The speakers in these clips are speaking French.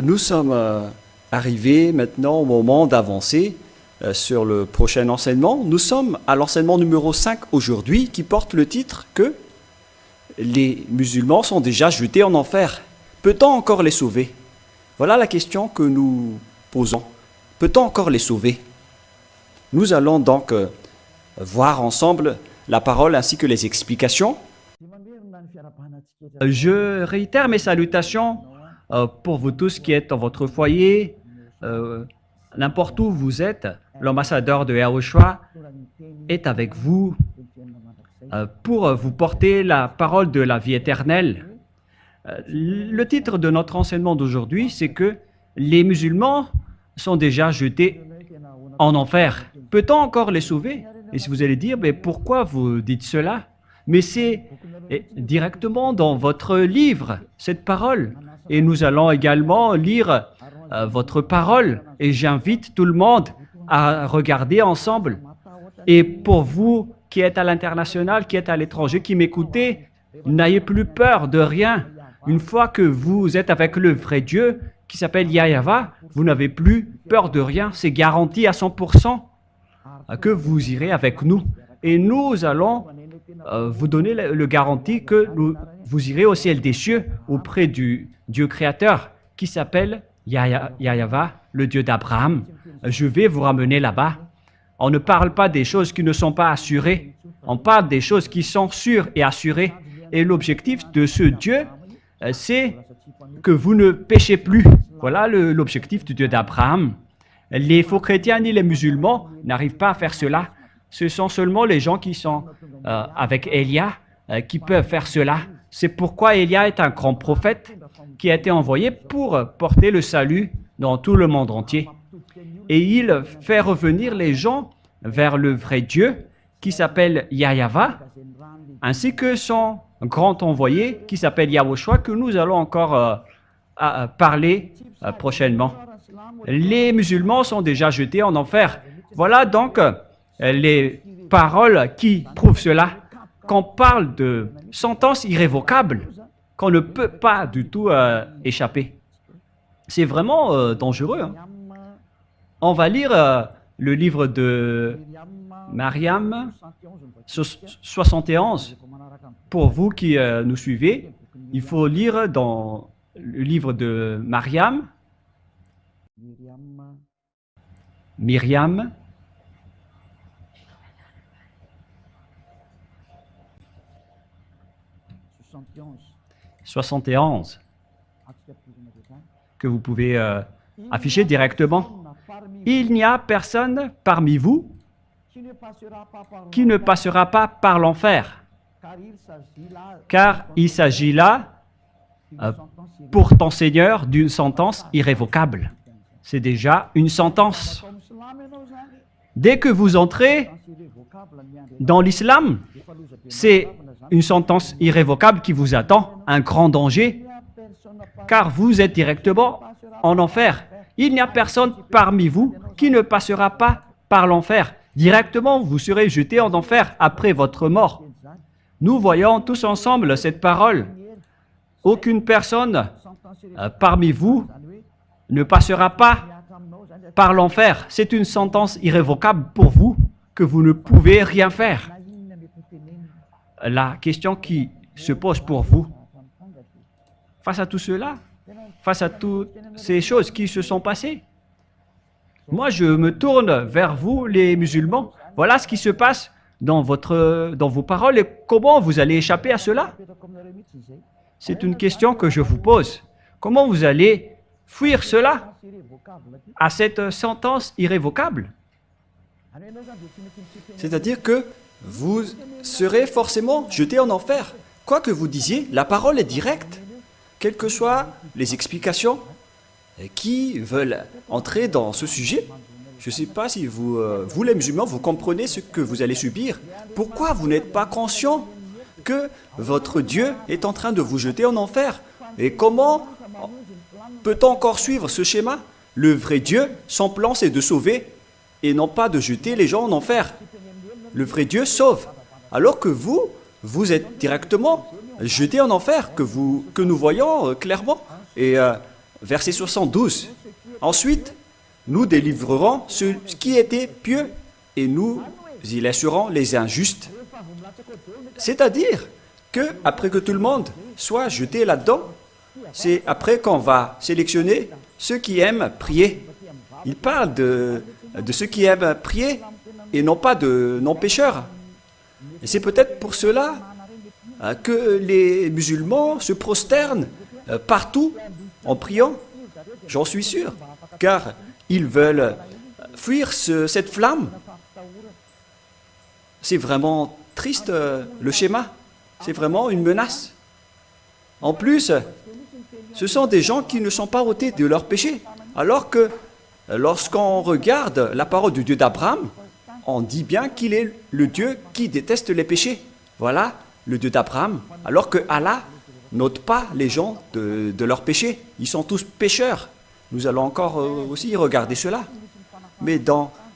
Nous sommes arrivés maintenant au moment d'avancer sur le prochain enseignement. Nous sommes à l'enseignement numéro 5 aujourd'hui qui porte le titre que les musulmans sont déjà jetés en enfer. Peut-on encore les sauver? Voilà la question que nous posons. Peut-on encore les sauver? Nous allons donc voir ensemble la parole ainsi que les explications. Je réitère mes salutations pour vous tous qui êtes dans votre foyer, n'importe où vous êtes. L'ambassadeur de Yahushua est avec vous pour vous porter la parole de la vie éternelle. Le titre de notre enseignement d'aujourd'hui, c'est que les musulmans sont déjà jetés en enfer. Peut-on encore les sauver? Et si vous allez dire, mais pourquoi vous dites cela? Mais c'est directement dans votre livre, cette parole. Et nous allons également lire votre parole. Et j'invite tout le monde à regarder ensemble. Et pour vous qui êtes à l'international, qui êtes à l'étranger, qui m'écoutez, n'ayez plus peur de rien. Une fois que vous êtes avec le vrai Dieu, qui s'appelle Yahweh, vous n'avez plus peur de rien. C'est garanti à 100% que vous irez avec nous. Et nous allons vous donner le garantie que vous irez au ciel des cieux auprès du Dieu créateur qui s'appelle Yahweh, le Dieu d'Abraham. Je vais vous ramener là-bas. On ne parle pas des choses qui ne sont pas assurées. On parle des choses qui sont sûres et assurées. Et l'objectif de ce Dieu, c'est que vous ne péchez plus. Voilà l'objectif du Dieu d'Abraham. Les faux chrétiens ni les musulmans n'arrivent pas à faire cela. Ce sont seulement les gens qui sont avec Élia qui peuvent faire cela. C'est pourquoi Élia est un grand prophète qui a été envoyé pour porter le salut dans tout le monde entier. Et il fait revenir les gens vers le vrai Dieu qui s'appelle Yahweh, ainsi que son grand envoyé qui s'appelle Yahushua, que nous allons encore parler prochainement. Les musulmans sont déjà jetés en enfer. Voilà donc les paroles qui prouvent cela. Qu'on parle de sentence irrévocable, qu'on ne peut pas du tout échapper. C'est vraiment dangereux. Hein? On va lire le livre de Mariam 71. Pour vous qui nous suivez, il faut lire dans le livre de Mariam, Myriam, « 71 » que vous pouvez afficher directement. Il n'y a personne parmi vous qui ne passera pas par l'enfer, car il s'agit là, pour ton Seigneur, d'une sentence irrévocable. C'est déjà une sentence. Dès que vous entrez dans l'islam, c'est une sentence irrévocable qui vous attend, un grand danger, car vous êtes directement en enfer. Il n'y a personne parmi vous qui ne passera pas par l'enfer. Directement, vous serez jeté en enfer après votre mort. Nous voyons tous ensemble cette parole. Aucune personne parmi vous ne passera pas par l'enfer. C'est une sentence irrévocable pour vous que vous ne pouvez rien faire. La question qui se pose pour vous, face à tout cela, face à toutes ces choses qui se sont passées, moi je me tourne vers vous les musulmans. Voilà ce qui se passe dans vos paroles et comment vous allez échapper à cela. C'est une question que je vous pose. Comment vous allez fuir cela, à cette sentence irrévocable? C'est-à-dire que vous serez forcément jeté en enfer. Quoi que vous disiez, la parole est directe. Quelles que soient les explications qui veulent entrer dans ce sujet, je ne sais pas si vous les musulmans, vous comprenez ce que vous allez subir. Pourquoi vous n'êtes pas conscient que votre Dieu est en train de vous jeter en enfer? Et comment peut-on encore suivre ce schéma? Le vrai Dieu, son plan, c'est de sauver et non pas de jeter les gens en enfer. Le vrai Dieu sauve. Alors que vous, vous êtes directement jetés en enfer, que nous voyons clairement. Et verset 72. Ensuite, nous délivrerons ce qui était pieux et nous y laisserons les injustes. C'est-à-dire que après que tout le monde soit jeté là-dedans, c'est après qu'on va sélectionner ceux qui aiment prier. Il parle de ceux qui aiment prier et non pas de non-pécheurs. Et c'est peut-être pour cela que les musulmans se prosternent partout en priant. J'en suis sûr, car ils veulent fuir cette flamme. C'est vraiment triste le schéma. C'est vraiment une menace. En plus, ce sont des gens qui ne sont pas ôtés de leurs péchés. Alors que lorsqu'on regarde la parole du Dieu d'Abraham, on dit bien qu'il est le Dieu qui déteste les péchés. Voilà le Dieu d'Abraham. Alors que Allah n'ôte pas les gens de leurs péchés. Ils sont tous pécheurs. Nous allons encore aussi regarder cela. Mais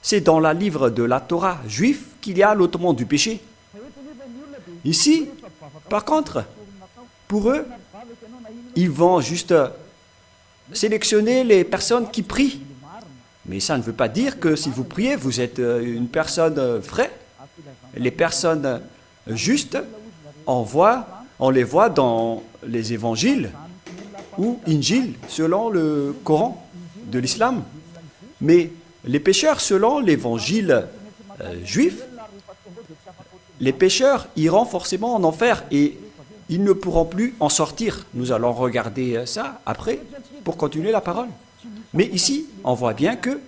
c'est dans le livre de la Torah juif qu'il y a l'ôtement du péché. Ici, par contre, pour eux, ils vont juste sélectionner les personnes qui prient. Mais ça ne veut pas dire que si vous priez, vous êtes une personne vraie. Les personnes justes, on les voit dans les évangiles ou Injil, selon le Coran de l'islam. Mais les pécheurs, selon l'évangile juif, les pécheurs iront forcément en enfer et ils ne pourront plus en sortir. Nous allons regarder ça après pour continuer la parole. Mais ici, on voit bien que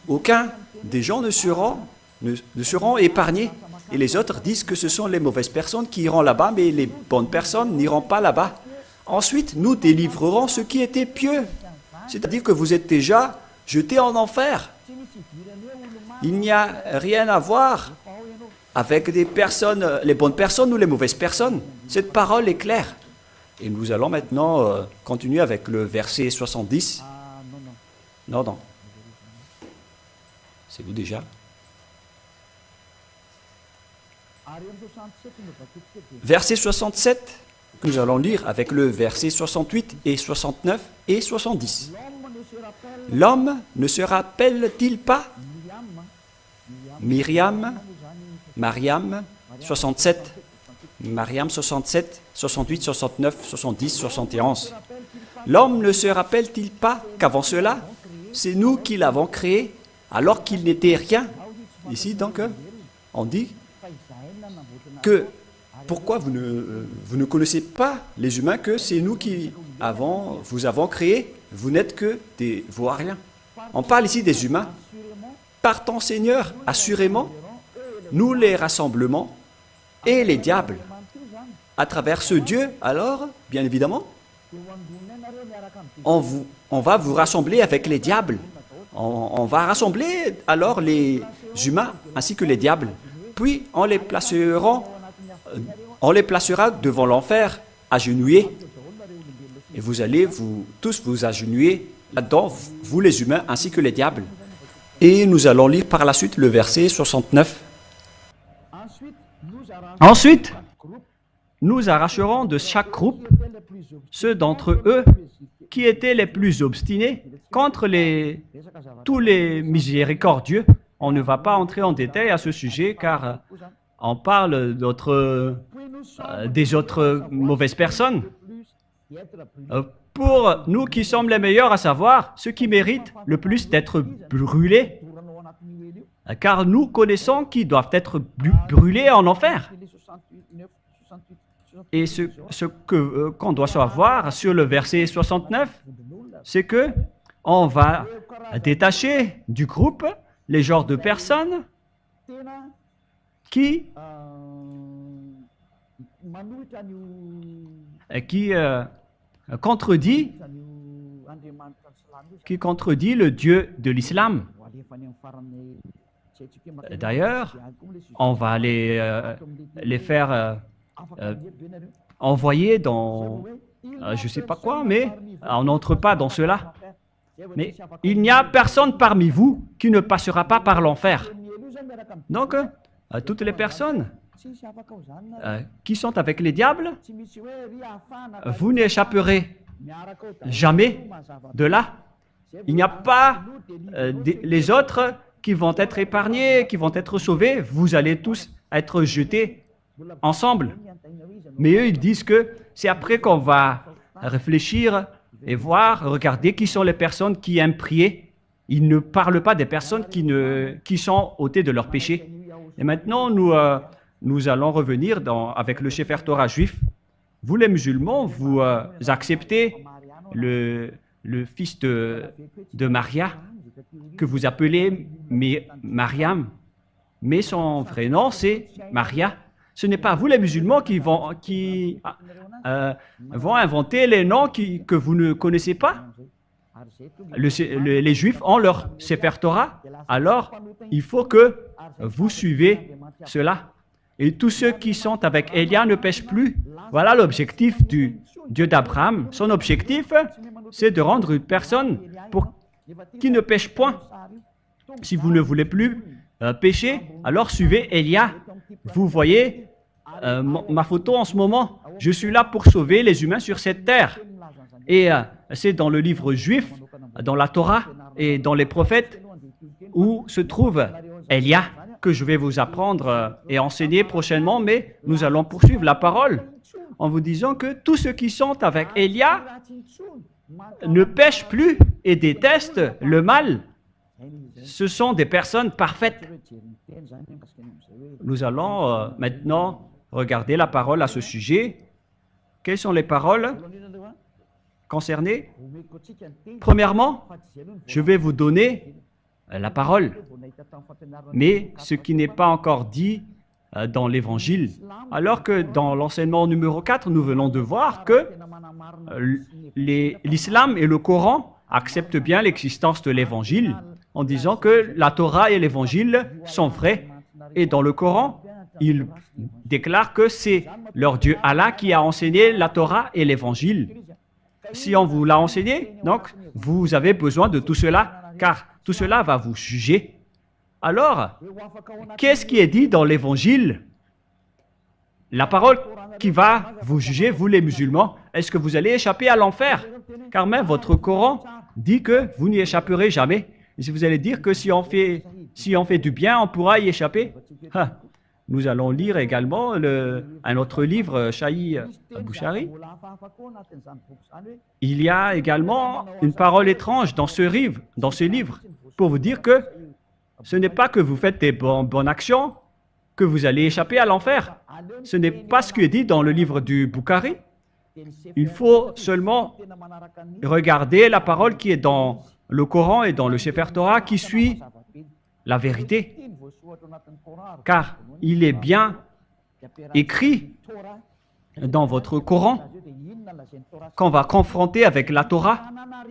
aucun des gens ne seront épargnés. Et les autres disent que ce sont les mauvaises personnes qui iront là-bas, mais les bonnes personnes n'iront pas là-bas. Ensuite, nous délivrerons ce qui était pieux. C'est-à-dire que vous êtes déjà jetés en enfer. Il n'y a rien à voir avec des personnes, les bonnes personnes ou les mauvaises personnes. Cette parole est claire. Et nous allons maintenant continuer avec le verset 70. Non. C'est vous déjà. Verset 67, que nous allons lire avec le verset 68 et 69 et 70. L'homme ne se rappelle-t-il pas Mariam 67, Mariam 67, 68, 69, 70, 71. L'homme ne se rappelle-t-il pas qu'avant cela, c'est nous qui l'avons créé alors qu'il n'était rien? Ici, donc, on dit que pourquoi vous ne connaissez pas les humains que c'est nous qui vous avons créé, vous n'êtes que des vauriens. On parle ici des humains. Par ton Seigneur, assurément, nous les rassemblements et les diables. À travers ce Dieu, alors, bien évidemment, on va vous rassembler avec les diables. On va rassembler alors les humains ainsi que les diables. Puis on les placera devant l'enfer, agenouillés. Et vous allez tous vous agenouiller là-dedans, vous les humains ainsi que les diables. Et nous allons lire par la suite le verset 69. Ensuite, nous arracherons de chaque groupe ceux d'entre eux qui étaient les plus obstinés contre tous les miséricordieux. On ne va pas entrer en détail à ce sujet car on parle des autres mauvaises personnes. Pour nous qui sommes les meilleurs, à savoir ceux qui méritent le plus d'être brûlés, car nous connaissons qui doivent être brûlés en enfer. Et ce qu'on doit savoir sur le verset 69, c'est que on va détacher du groupe les genres de personnes qui contredit le Dieu de l'islam. D'ailleurs, on va les faire envoyer dans je ne sais pas quoi, mais on n'entre pas dans cela. Mais il n'y a personne parmi vous qui ne passera pas par l'enfer. Donc, toutes les personnes qui sont avec les diables, vous n'échapperez jamais de là. Il n'y a pas les autres qui vont être épargnés, qui vont être sauvés. Vous allez tous être jetés ensemble. Mais eux, ils disent que c'est après qu'on va réfléchir et voir, regarder qui sont les personnes qui aiment prier. Ils ne parlent pas des personnes qui sont ôtées de leurs péchés. Et maintenant, nous allons revenir avec le Sefer Torah juif. Vous, les musulmans, vous acceptez le fils de Maria, que vous appelez Mariam, mais son vrai nom, c'est Maria. Ce n'est pas vous, les musulmans, qui vont inventer les noms que vous ne connaissez pas. Les Juifs ont leur Sefer Torah, alors il faut que vous suivez cela. Et tous ceux qui sont avec Élia ne pêchent plus. Voilà l'objectif du Dieu d'Abraham. Son objectif, c'est de rendre une personne qui ne pêche point. Si vous ne voulez plus pécher, alors suivez Élia. Vous voyez ma photo en ce moment. Je suis là pour sauver les humains sur cette terre. Et c'est dans le livre juif, dans la Torah et dans les prophètes, où se trouve Élia, que je vais vous apprendre et enseigner prochainement, mais nous allons poursuivre la parole en vous disant que tous ceux qui sont avec Élia ne pêchent plus et détestent le mal. Ce sont des personnes parfaites. Nous allons maintenant regarder la parole à ce sujet. Quelles sont les paroles concernées? Premièrement, je vais vous donner la parole, mais ce qui n'est pas encore dit dans l'Évangile. Alors que dans l'enseignement numéro 4, nous venons de voir que l'islam et le Coran acceptent bien l'existence de l'Évangile en disant que la Torah et l'Évangile sont vrais. Et dans le Coran, ils déclarent que c'est leur Dieu Allah qui a enseigné la Torah et l'Évangile. Si on vous l'a enseigné, donc vous avez besoin de tout cela, car tout cela va vous juger. Alors, qu'est-ce qui est dit dans l'Évangile? La parole qui va vous juger, vous les musulmans, est-ce que vous allez échapper à l'enfer? Car même votre Coran dit que vous n'y échapperez jamais. Et si vous allez dire que si on fait du bien, on pourra y échapper, nous allons lire également un autre livre, Shahi Bouchari. Il y a également une parole étrange dans ce livre pour vous dire que ce n'est pas que vous faites des bonnes actions que vous allez échapper à l'enfer. Ce n'est pas ce qui est dit dans le livre du Bukhari. Il faut seulement regarder la parole qui est dans le Coran et dans le Sefer Torah qui suit la vérité. Car il est bien écrit dans votre Coran qu'on va confronter avec la Torah,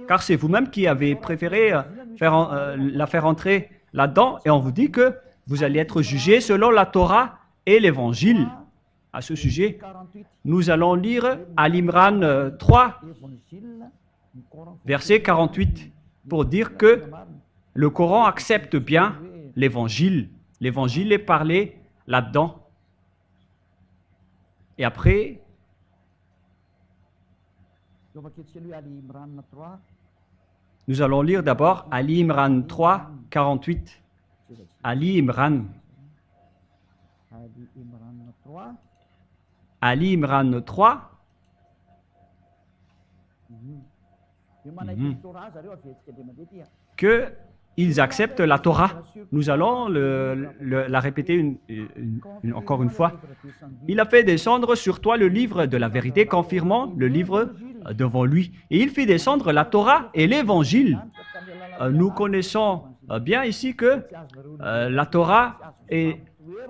car c'est vous-même qui avez préféré la faire entrer là-dedans, et on vous dit que vous allez être jugé selon la Torah et l'Évangile. À ce sujet, nous allons lire Al-Imran 3, verset 48, pour dire que le Coran accepte bien l'Évangile. L'Évangile est parlé là-dedans. Et après, nous allons lire d'abord Ali Imran 3, 48. Ali Imran. Ali Imran 3. Qu'ils acceptent la Torah. Nous allons la répéter encore une fois. Il a fait descendre sur toi le livre de la vérité, confirmant le livre devant lui. Et il fit descendre la Torah et l'Évangile. Nous connaissons bien ici que la Torah et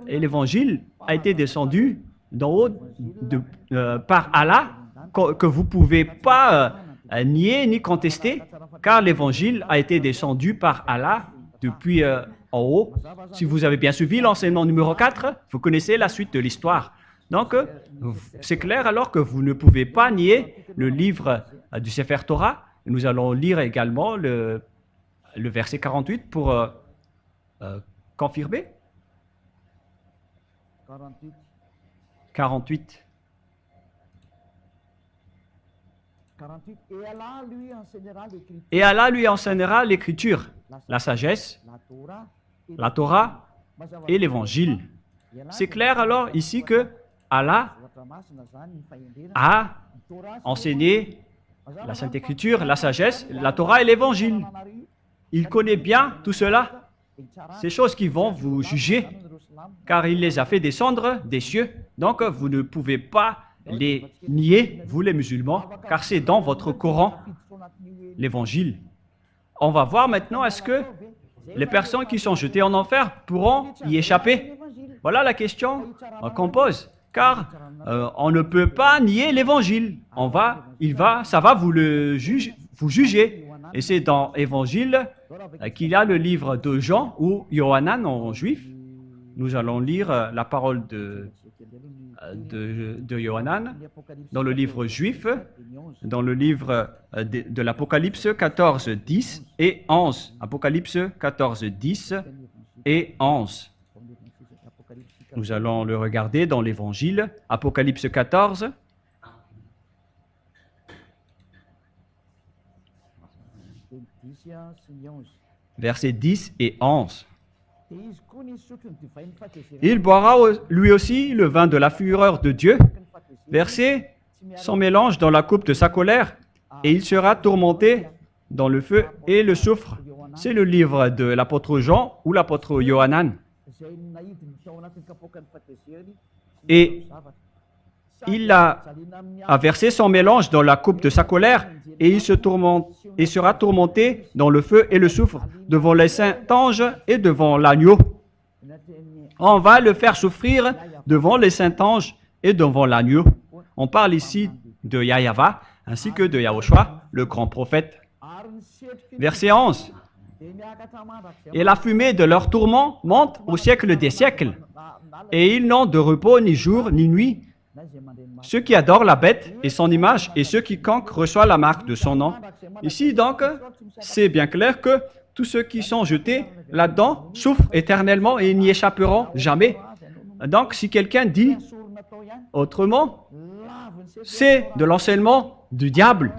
l'Évangile a été descendu d'en haut par Allah, que vous ne pouvez pas nier ni contester, car l'Évangile a été descendu par Allah depuis en haut. Si vous avez bien suivi l'enseignement numéro 4, vous connaissez la suite de l'histoire. Donc, c'est clair alors que vous ne pouvez pas nier le livre du Sefer Torah. Nous allons lire également le verset 48 pour confirmer. 48. 48. Et Allah lui enseignera l'écriture, la sagesse, la Torah et l'évangile. C'est clair alors ici que Allah a enseigné la Sainte Écriture, la sagesse, la Torah et l'évangile. Il connaît bien tout cela, ces choses qui vont vous juger, car il les a fait descendre des cieux. Donc vous ne pouvez pas les nier, vous les musulmans, car c'est dans votre Coran, l'évangile. On va voir maintenant, est-ce que les personnes qui sont jetées en enfer pourront y échapper? Voilà la question qu'on pose, car on ne peut pas nier l'évangile. Ça va vous juger. Et c'est dans l'évangile qu'il y a le livre de Jean ou Yohanan en juif. Nous allons lire la parole de Yohanan dans le livre juif, dans le livre de l'Apocalypse 14, 10 et 11. Apocalypse 14, 10 et 11. Nous allons le regarder dans l'Évangile, Apocalypse 14. Versets 10 et 11. Il boira lui aussi le vin de la fureur de Dieu, versé sans mélange dans la coupe de sa colère, et il sera tourmenté dans le feu et le soufre. C'est le livre de l'apôtre Jean ou l'apôtre Yohanan. Et il a versé son mélange dans la coupe de sa colère, et il sera tourmenté dans le feu et le soufre, devant les saints anges et devant l'agneau. On va le faire souffrir devant les saints anges et devant l'agneau. On parle ici de Yahyawa, ainsi que de Yahushua, le grand prophète. Verset 11. Et la fumée de leur tourment monte au siècle des siècles, et ils n'ont de repos ni jour ni nuit, ceux qui adorent la bête et son image, et ceux qui quiconque reçoit la marque de son nom. Ici donc, c'est bien clair que tous ceux qui sont jetés là-dedans souffrent éternellement et n'y échapperont jamais. Donc si quelqu'un dit autrement, c'est de l'enseignement du diable.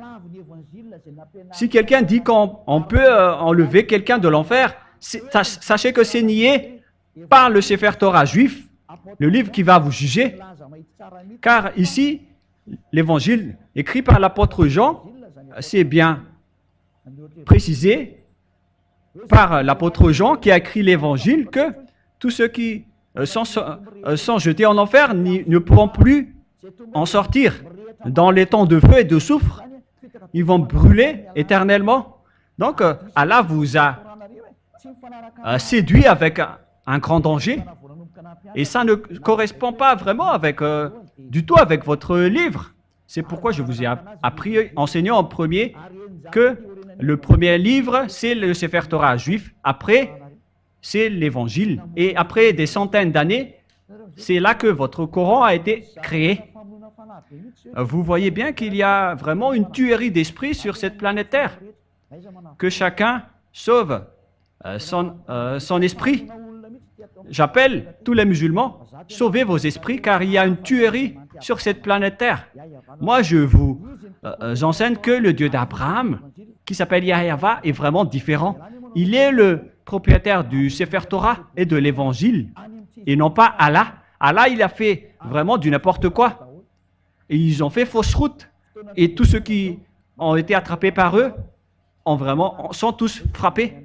Si quelqu'un dit qu'on peut enlever quelqu'un de l'enfer, sachez que c'est nié par le Sefer Torah juif, le livre qui va vous juger. Car ici, l'évangile écrit par l'apôtre Jean, c'est bien précisé par l'apôtre Jean qui a écrit l'évangile que tous ceux qui sont jetés en enfer ne pourront plus en sortir. Dans les temps de feu et de soufre, ils vont brûler éternellement. Donc, Allah vous a séduit avec un grand danger. Et ça ne correspond pas vraiment du tout avec votre livre. C'est pourquoi je vous ai enseigné en premier que le premier livre, c'est le Sefer Torah juif. Après, c'est l'évangile. Et après des centaines d'années, c'est là que votre Coran a été créé. Vous voyez bien qu'il y a vraiment une tuerie d'esprit sur cette planète Terre. Que chacun sauve son esprit. J'appelle tous les musulmans, sauvez vos esprits car il y a une tuerie sur cette planète Terre. Moi, je vous enseigne que le Dieu d'Abraham, qui s'appelle Yahyawa, est vraiment différent. Il est le propriétaire du Sefer Torah et de l'Évangile, et non pas Allah. Allah, il a fait vraiment du n'importe quoi. Et ils ont fait fausse route. Et tous ceux qui ont été attrapés par eux sont tous frappés.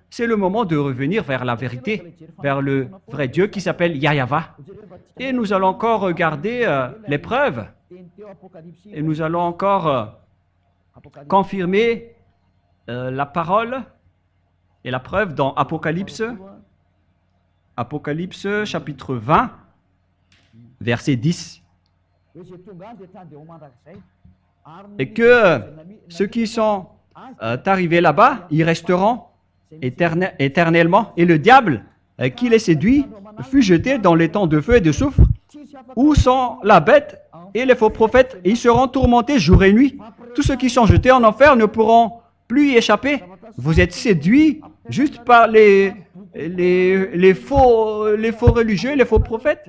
C'est le moment de revenir vers la vérité, vers le vrai Dieu qui s'appelle Yahyawa. Et nous allons encore regarder les preuves. Et nous allons encore confirmer la parole et la preuve dans Apocalypse chapitre 20, verset 10. Et que ceux qui sont arrivés là-bas, ils resteront éternellement. Et le diable qui les séduit fut jeté dans les temps de feu et de soufre, où sont la bête et les faux prophètes, et ils seront tourmentés jour et nuit. Tous ceux qui sont jetés en enfer ne pourront plus y échapper. Vous êtes séduits juste par les les faux religieux, les faux prophètes.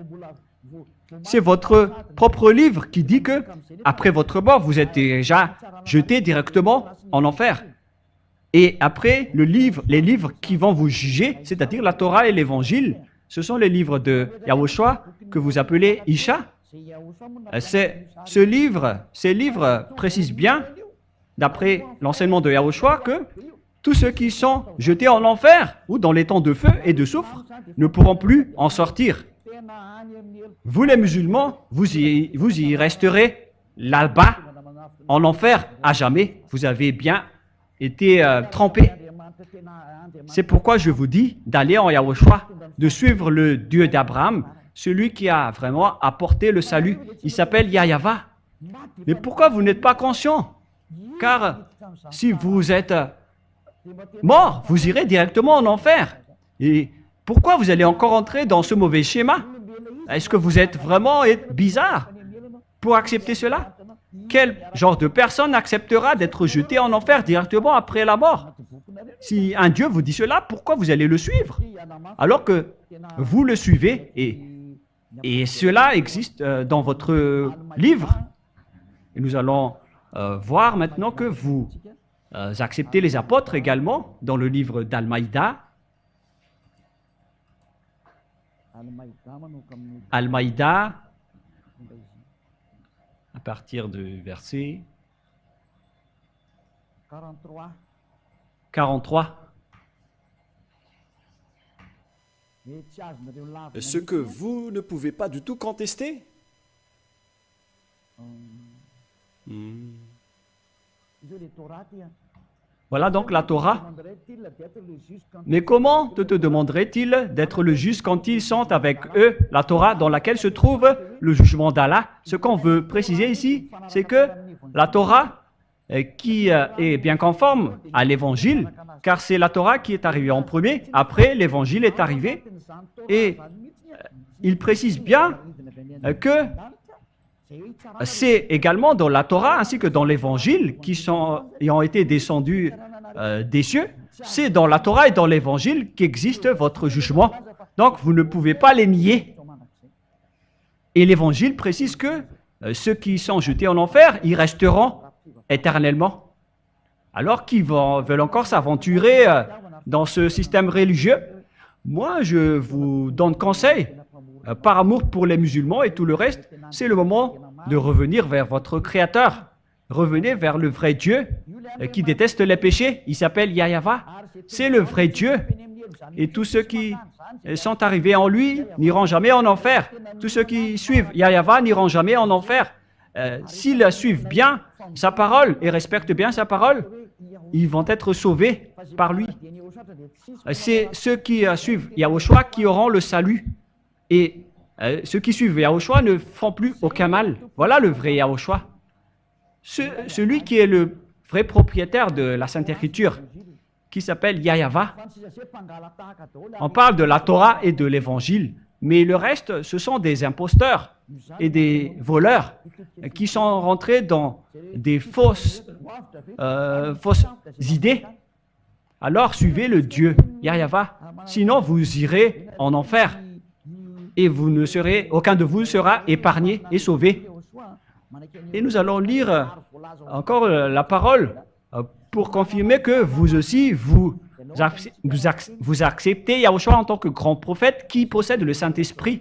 C'est votre propre livre qui dit que, après votre mort, vous êtes déjà jeté directement en enfer. Et après, les livres qui vont vous juger, c'est-à-dire la Torah et l'Évangile, ce sont les livres de Yahushua que vous appelez Isha. Ces livres précisent bien, d'après l'enseignement de Yahushua, que tous ceux qui sont jetés en enfer ou dans les temps de feu et de soufre ne pourront plus en sortir. Vous les musulmans, vous y resterez là-bas, en enfer, à jamais. Vous avez bien été trempés. C'est pourquoi je vous dis d'aller en Yahushua, de suivre le Dieu d'Abraham, celui qui a vraiment apporté le salut. Il s'appelle Yahava. Mais pourquoi vous n'êtes pas conscient? Car si vous êtes mort, vous irez directement en enfer. Et pourquoi vous allez encore entrer dans ce mauvais schéma? Est-ce que vous êtes vraiment bizarre pour accepter cela? Quel genre de personne acceptera d'être jeté en enfer directement après la mort? Si un Dieu vous dit cela, pourquoi vous allez le suivre? Alors que vous le suivez et cela existe dans votre livre. Et nous allons voir maintenant que vous acceptez les apôtres également dans le livre d'Al-Maïda. Al-Maïda, à partir du verset 43. Ce que vous ne pouvez pas du tout contester. Voilà donc la Torah. Mais comment te demanderait-il d'être le juste quand ils sont avec eux, la Torah dans laquelle se trouve le jugement d'Allah? Ce qu'on veut préciser ici, c'est que la Torah qui est bien conforme à l'Évangile, car c'est la Torah qui est arrivée en premier, après l'Évangile est arrivé, et il précise bien que c'est également dans la Torah ainsi que dans l'Évangile qui ont été descendus des cieux, c'est dans la Torah et dans l'Évangile qu'existe votre jugement. Donc vous ne pouvez pas les nier. Et l'Évangile précise que ceux qui sont jetés en enfer, ils resteront éternellement. Alors qu'ils veulent encore s'aventurer dans ce système religieux, moi je vous donne conseil, par amour pour les musulmans et tout le reste, c'est le moment de revenir vers votre Créateur. Revenez vers le vrai Dieu qui déteste les péchés. Il s'appelle Yahava. C'est le vrai Dieu. Et tous ceux qui sont arrivés en lui n'iront jamais en enfer. Tous ceux qui suivent Yahava n'iront jamais en enfer. S'ils suivent bien sa parole et respectent bien sa parole, ils vont être sauvés par lui. C'est ceux qui suivent Yahushua qui auront le salut. Et ceux qui suivent Yahushua ne font plus aucun mal. Voilà le vrai Yahushua. Celui qui est le vrai propriétaire de la Sainte Écriture, qui s'appelle Yahava. On parle de la Torah et de l'Évangile, mais le reste, ce sont des imposteurs et des voleurs qui sont rentrés dans des fausses idées. Alors suivez le Dieu, Yahava. Sinon, vous irez en enfer. Et aucun de vous sera épargné et sauvé. Et nous allons lire encore la parole pour confirmer que vous aussi, vous acceptez Yahushua en tant que grand prophète qui possède le Saint-Esprit.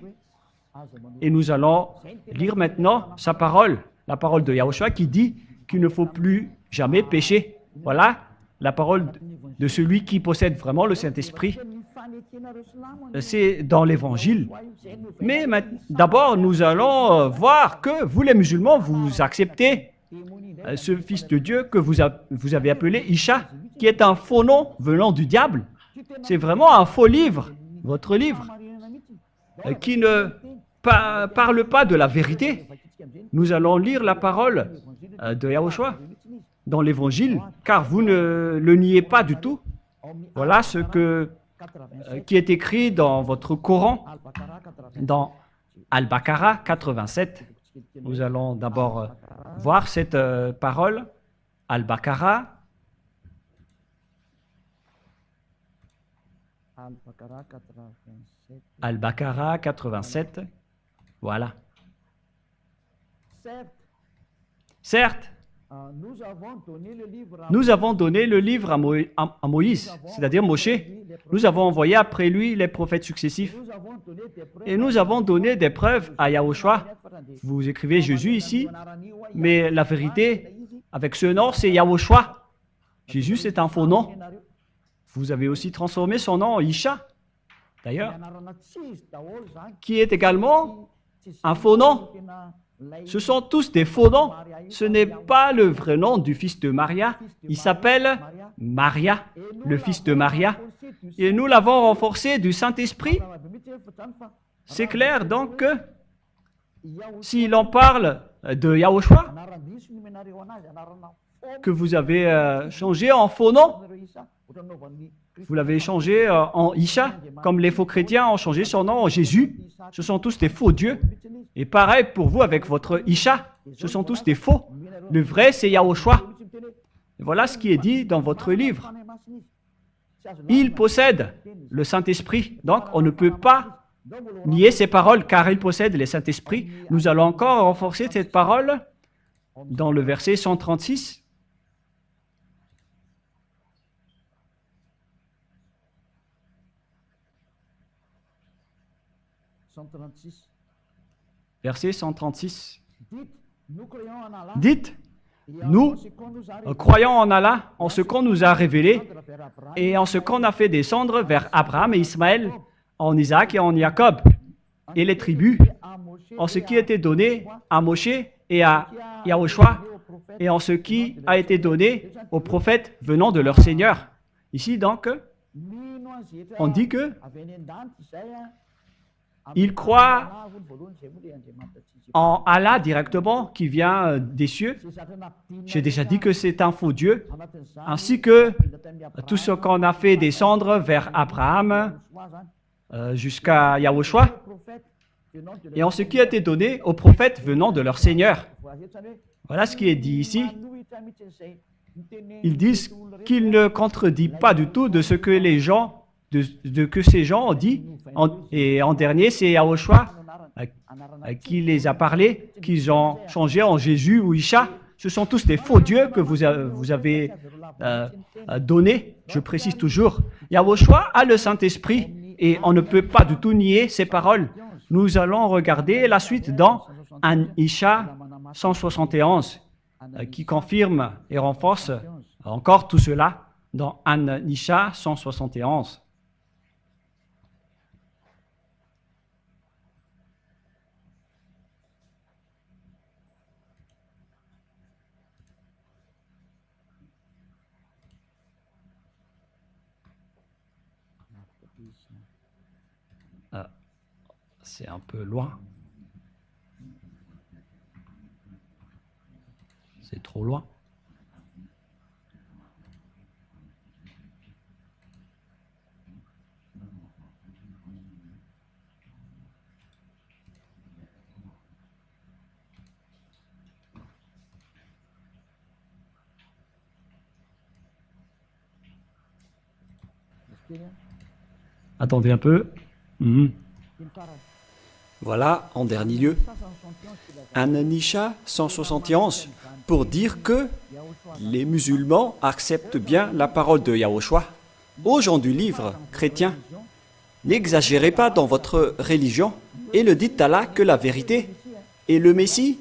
Et nous allons lire maintenant sa parole, la parole de Yahushua qui dit qu'il ne faut plus jamais pécher. Voilà la parole de celui qui possède vraiment le Saint-Esprit. C'est dans l'Évangile. Mais d'abord, nous allons voir que vous, les musulmans, vous acceptez ce Fils de Dieu que vous avez appelé Isha, qui est un faux nom venant du diable. C'est vraiment un faux livre, votre livre, qui ne parle pas de la vérité. Nous allons lire la parole de Yahushua dans l'Évangile, car vous ne le niez pas du tout. Voilà ce qui est écrit dans votre Coran, dans Al-Baqarah 87. Nous allons d'abord voir cette parole, Al-Baqarah Al-Baqarah 87. Al-Baqarah 87. Voilà. Certes, Certes, nous avons donné le livre à nous avons donné le livre à Moïse, c'est-à-dire Moshe. Nous avons envoyé après lui les prophètes successifs. Nous avons donné des preuves Et nous avons donné des preuves à Yahushua. Vous écrivez Jésus ici, mais la vérité, avec ce nom, c'est Yahushua. Jésus, c'est un faux nom. Vous avez aussi transformé son nom en Isha, d'ailleurs, qui est également un faux nom. Ce sont tous des faux noms. Ce n'est pas le vrai nom du fils de Maria. Il s'appelle Maria, le fils de Maria. Et nous l'avons renforcé du Saint-Esprit. C'est clair donc que s'il en parle de Yahushua, que vous avez changé en faux nom, vous l'avez changé en Isha, comme les faux chrétiens ont changé son nom en Jésus. Ce sont tous des faux dieux. Et pareil pour vous avec votre Isha, ce sont tous des faux. Le vrai, c'est Yahushua. Et voilà ce qui est dit dans votre livre. Il possède le Saint-Esprit. Donc, on ne peut pas nier ces paroles car il possède le Saint-Esprit. Nous allons encore renforcer cette parole dans le verset 136. Verset 136. Dites, nous croyons en Allah, en ce qu'on nous a révélé et en ce qu'on a fait descendre vers Abraham et Ismaël, en Isaac et en Jacob, et les tribus, en ce qui était donné à Moshe et à Yahushua, et en ce qui a été donné aux prophètes venant de leur Seigneur. Ici donc, on dit que il croit en Allah directement, qui vient des cieux. J'ai déjà dit que c'est un faux Dieu, ainsi que tout ce qu'on a fait descendre vers Abraham jusqu'à Yahushua, et en ce qui a été donné aux prophètes venant de leur Seigneur. Voilà ce qui est dit ici. Ils disent qu'il ne contredit pas du tout de ce que les gens que ces gens ont dit, et en dernier, c'est Yahushua qui les a parlé, qu'ils ont changé en Jésus ou Isha. Ce sont tous des faux dieux que vous avez donnés, je précise toujours. Yahushua a le Saint-Esprit, et on ne peut pas du tout nier ces paroles. Nous allons regarder la suite dans An-Isha 171, qui confirme et renforce encore tout cela dans An-Isha 171. C'est un peu loin. C'est trop loin. Attendez un peu. Voilà, en dernier lieu, An-Isha 171, pour dire que les musulmans acceptent bien la parole de Yahushua. Aux gens du livre chrétien, n'exagérez pas dans votre religion et ne dites à Allah que la vérité. Et le Messie,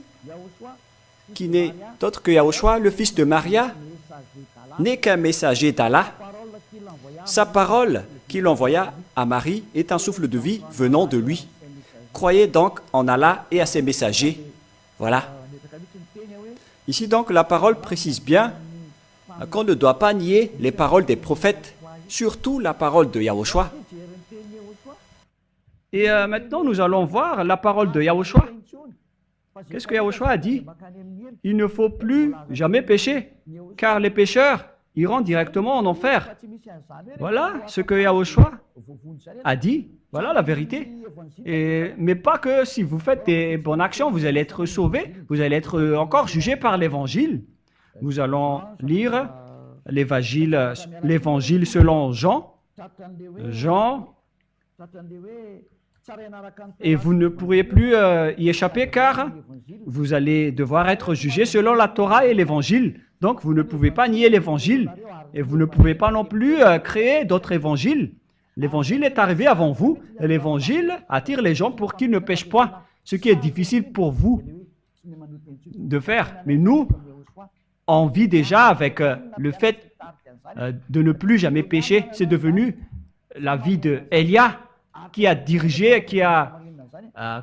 qui n'est autre que Yahushua, le fils de Maria, n'est qu'un messager d'Allah. Sa parole qu'il envoya à Marie est un souffle de vie venant de lui. Croyez donc en Allah et à ses messagers. Voilà. Ici donc, la parole précise bien qu'on ne doit pas nier les paroles des prophètes, surtout la parole de Yahushua. Et maintenant, nous allons voir la parole de Yahushua. Qu'est-ce que Yahushua a dit? Il ne faut plus jamais pécher, car les pécheurs iront directement en enfer. Voilà ce que Yahushua a dit. Voilà la vérité. Mais pas que si vous faites des bonnes actions, vous allez être sauvés, vous allez être encore jugés par l'Évangile. Nous allons lire l'Évangile selon Jean, Jean, et vous ne pourrez plus y échapper car vous allez devoir être jugé selon la Torah et l'Évangile. Donc, vous ne pouvez pas nier l'Évangile et vous ne pouvez pas non plus créer d'autres évangiles. L'Évangile est arrivé avant vous et l'Évangile attire les gens pour qu'ils ne pêchent pas, ce qui est difficile pour vous de faire. Mais nous, on vit déjà avec le fait de ne plus jamais pécher. C'est devenu la vie de Élia qui a dirigé, qui a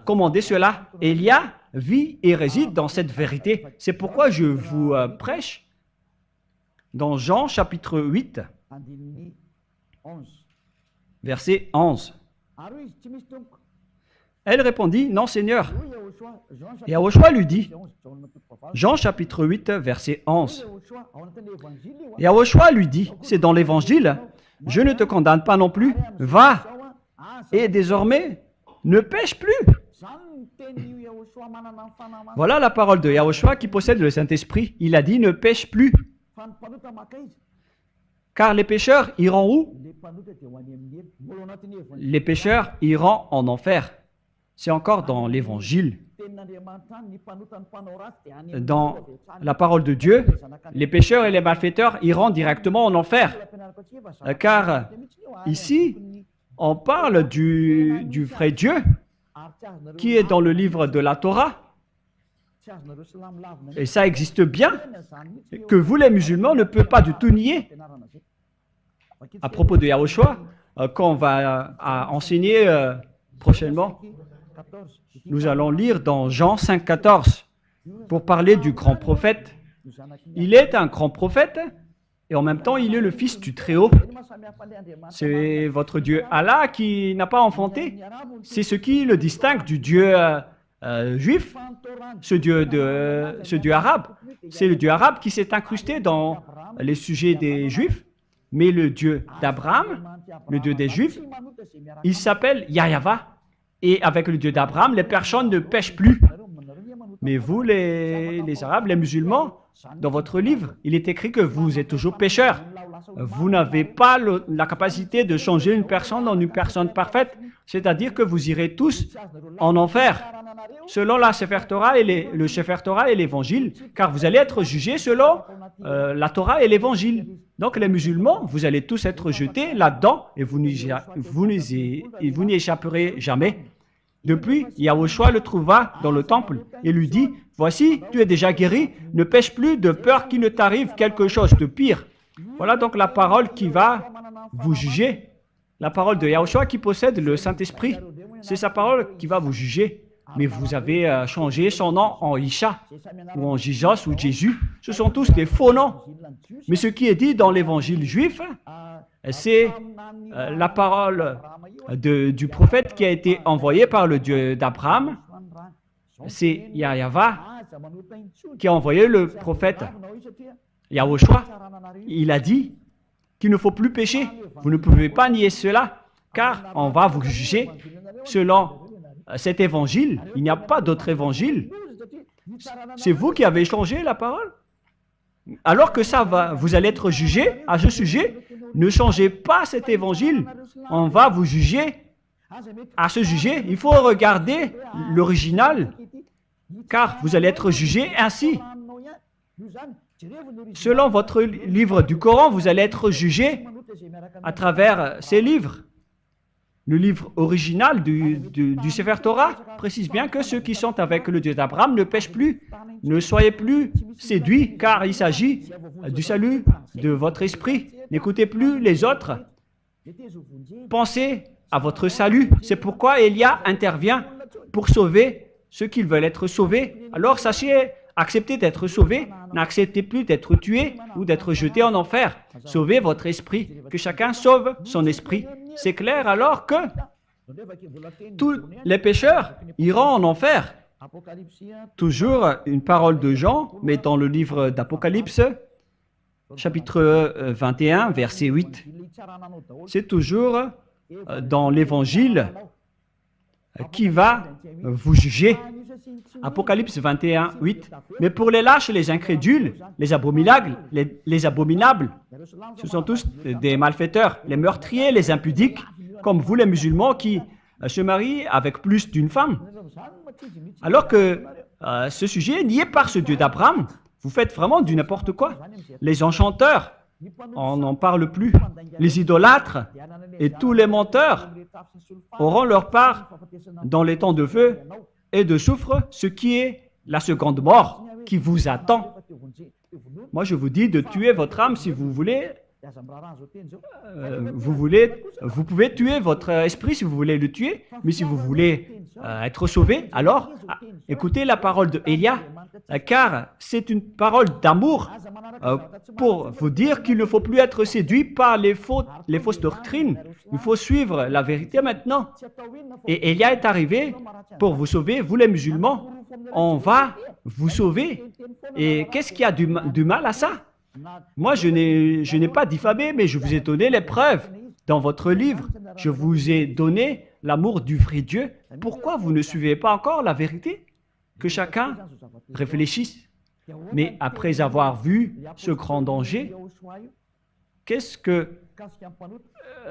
commandé cela. Élia vit et réside dans cette vérité. C'est pourquoi je vous prêche dans Jean chapitre 8, verset 11. Elle répondit, « Non, Seigneur. » Et Yahushua lui dit, Jean chapitre 8, verset 11. Et Yahushua lui dit, « C'est dans l'Évangile, je ne te condamne pas non plus, va, et désormais, ne pêche plus. » Voilà la parole de Yahushua qui possède le Saint-Esprit. Il a dit, « Ne pêche plus. » Car les pécheurs iront où? Les pécheurs iront en enfer. C'est encore dans l'Évangile. Dans la parole de Dieu, les pécheurs et les malfaiteurs iront directement en enfer. Car ici, on parle du vrai Dieu qui est dans le livre de la Torah. Et ça existe bien, que vous les musulmans ne pouvez pas du tout nier. À propos de Yahushua, quand on va enseigner prochainement, nous allons lire dans Jean 5,14 pour parler du grand prophète. Il est un grand prophète et en même temps il est le fils du Très-Haut. C'est votre Dieu Allah qui n'a pas enfanté. C'est ce qui le distingue du Dieu juif, ce Dieu arabe. C'est le Dieu arabe qui s'est incrusté dans les sujets des Juifs. Mais le Dieu d'Abraham, le Dieu des Juifs, il s'appelle Yahava. Et avec le Dieu d'Abraham, les personnes ne pêchent plus. Mais vous, les Arabes, les musulmans, dans votre livre, il est écrit que vous êtes toujours pécheurs. Vous n'avez pas la capacité de changer une personne en une personne parfaite. C'est-à-dire que vous irez tous en enfer, selon la Sefer Torah et le Sefer Torah et l'Évangile, car vous allez être jugés selon la Torah et l'Évangile. Donc les musulmans, vous allez tous être jetés là-dedans et vous n'y échapperez jamais. Depuis, Yahushua le trouva dans le temple et lui dit, « Voici, tu es déjà guéri, ne pêche plus de peur qu'il ne t'arrive quelque chose de pire. » Voilà donc la parole qui va vous juger. La parole de Yahushua qui possède le Saint-Esprit. C'est sa parole qui va vous juger. Mais vous avez changé son nom en Isha, ou en Jesus, ou Jésus. Ce sont tous des faux noms. Mais ce qui est dit dans l'évangile juif, c'est la parole du prophète qui a été envoyé par le Dieu d'Abraham. C'est Yahava qui a envoyé le prophète Yahushua. Il a dit qu'il ne faut plus pécher. Vous ne pouvez pas nier cela, car on va vous juger selon cet évangile. Il n'y a pas d'autre évangile. C'est vous qui avez changé la parole. Alors que ça va, vous allez être jugé à ce sujet. Ne changez pas cet évangile. On va vous juger. À ce sujet, il faut regarder l'original, car vous allez être jugé ainsi. Selon votre livre du Coran, vous allez être jugé à travers ces livres. Le livre original du Sefer Torah précise bien que ceux qui sont avec le Dieu d'Abraham ne pêchent plus. Ne soyez plus séduits, car il s'agit du salut de votre esprit. N'écoutez plus les autres. Pensez à votre salut. C'est pourquoi Élia intervient pour sauver ceux qui veulent être sauvés. Alors sachez, acceptez d'être sauvés. N'acceptez plus d'être tués ou d'être jetés en enfer. Sauvez votre esprit. Que chacun sauve son esprit. C'est clair alors que tous les pécheurs iront en enfer. Toujours une parole de Jean, mais dans le livre d'Apocalypse, chapitre 21, verset 8. C'est toujours dans l'Évangile qui va vous juger. Apocalypse 21, 8. Mais pour les lâches, les incrédules, les abominables, ce sont tous des malfaiteurs, les meurtriers, les impudiques, comme vous les musulmans qui se marient avec plus d'une femme. Alors que ce sujet nié par ce Dieu d'Abraham, vous faites vraiment du n'importe quoi. Les enchanteurs, on n'en parle plus. Les idolâtres et tous les menteurs auront leur part dans les temps de feu et de soufre, ce qui est la seconde mort qui vous attend. Moi, je vous dis de tuer votre âme si vous voulez. Vous pouvez tuer votre esprit si vous voulez le tuer, mais si vous voulez être sauvé, alors écoutez la parole de Élia, car c'est une parole d'amour pour vous dire qu'il ne faut plus être séduit par les fausses doctrines. Il faut suivre la vérité maintenant. Et Élia est arrivé pour vous sauver, vous les musulmans. On va vous sauver. Et qu'est-ce qu'il y a du mal à ça? Moi, je n'ai pas diffamé, mais je vous ai donné les preuves dans votre livre. Je vous ai donné l'amour du vrai Dieu. Pourquoi vous ne suivez pas encore la vérité? Que chacun réfléchisse. Mais après avoir vu ce grand danger, qu'est-ce que